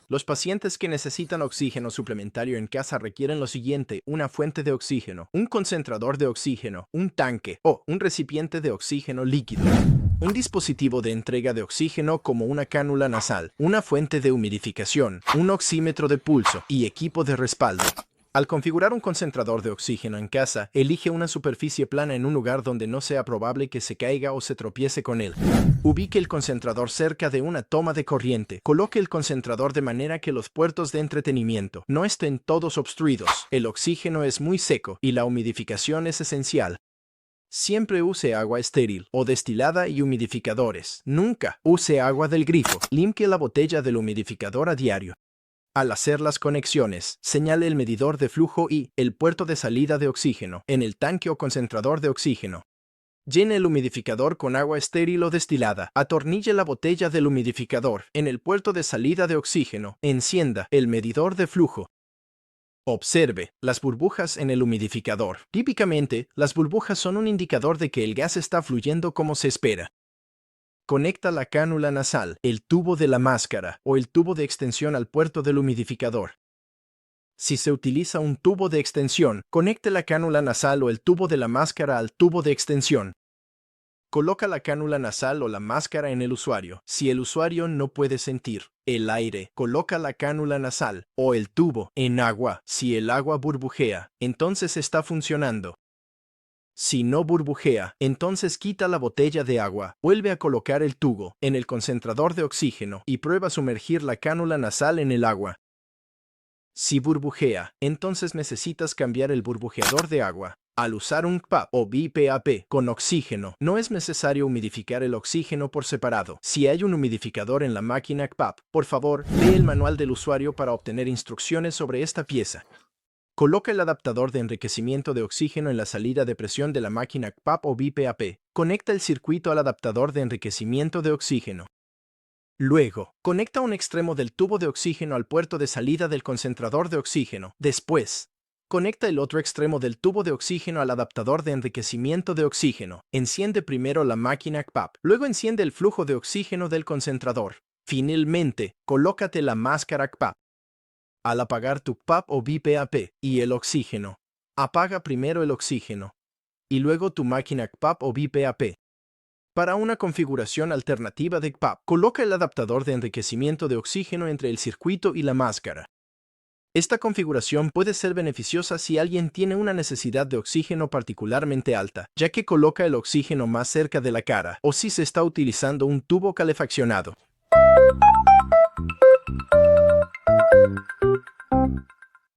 Los pacientes que necesitan oxígeno suplementario en casa requieren lo siguiente: una fuente de oxígeno, un concentrador de oxígeno, un tanque o un recipiente de oxígeno líquido, un dispositivo de entrega de oxígeno como una cánula nasal, una fuente de humidificación, un oxímetro de pulso y equipo de respaldo. Al configurar un concentrador de oxígeno en casa, elige una superficie plana en un lugar donde no sea probable que se caiga o se tropiece con él. Ubique el concentrador cerca de una toma de corriente. Coloque el concentrador de manera que los puertos de entretenimiento no estén todos obstruidos. El oxígeno es muy seco y la humidificación es esencial. Siempre use agua estéril o destilada y humidificadores. Nunca use agua del grifo. Limpie la botella del humidificador a diario. Al hacer las conexiones, señale el medidor de flujo y el puerto de salida de oxígeno en el tanque o concentrador de oxígeno. Llene el humidificador con agua estéril o destilada. Atornille la botella del humidificador en el puerto de salida de oxígeno. Encienda el medidor de flujo. Observe las burbujas en el humidificador. Típicamente, las burbujas son un indicador de que el gas está fluyendo como se espera. Conecta la cánula nasal, el tubo de la máscara o el tubo de extensión al puerto del humidificador. Si se utiliza un tubo de extensión, conecte la cánula nasal o el tubo de la máscara al tubo de extensión. Coloca la cánula nasal o la máscara en el usuario. Si el usuario no puede sentir el aire, coloca la cánula nasal o el tubo en agua. Si el agua burbujea, entonces está funcionando. Si no burbujea, entonces quita la botella de agua, vuelve a colocar el tubo en el concentrador de oxígeno y prueba sumergir la cánula nasal en el agua. Si burbujea, entonces necesitas cambiar el burbujeador de agua. Al usar un CPAP o BPAP con oxígeno, no es necesario humidificar el oxígeno por separado. Si hay un humidificador en la máquina CPAP, por favor, lee el manual del usuario para obtener instrucciones sobre esta pieza. Coloca el adaptador de enriquecimiento de oxígeno en la salida de presión de la máquina CPAP o BPAP. Conecta el circuito al adaptador de enriquecimiento de oxígeno. Luego, conecta un extremo del tubo de oxígeno al puerto de salida del concentrador de oxígeno. Después, conecta el otro extremo del tubo de oxígeno al adaptador de enriquecimiento de oxígeno. Enciende primero la máquina CPAP, luego enciende el flujo de oxígeno del concentrador. Finalmente, colócate la máscara CPAP. Al apagar tu CPAP o BPAP y el oxígeno, apaga primero el oxígeno y luego tu máquina CPAP o BPAP. Para una configuración alternativa de CPAP, coloca el adaptador de enriquecimiento de oxígeno entre el circuito y la máscara. Esta configuración puede ser beneficiosa si alguien tiene una necesidad de oxígeno particularmente alta, ya que coloca el oxígeno más cerca de la cara, o si se está utilizando un tubo calefaccionado.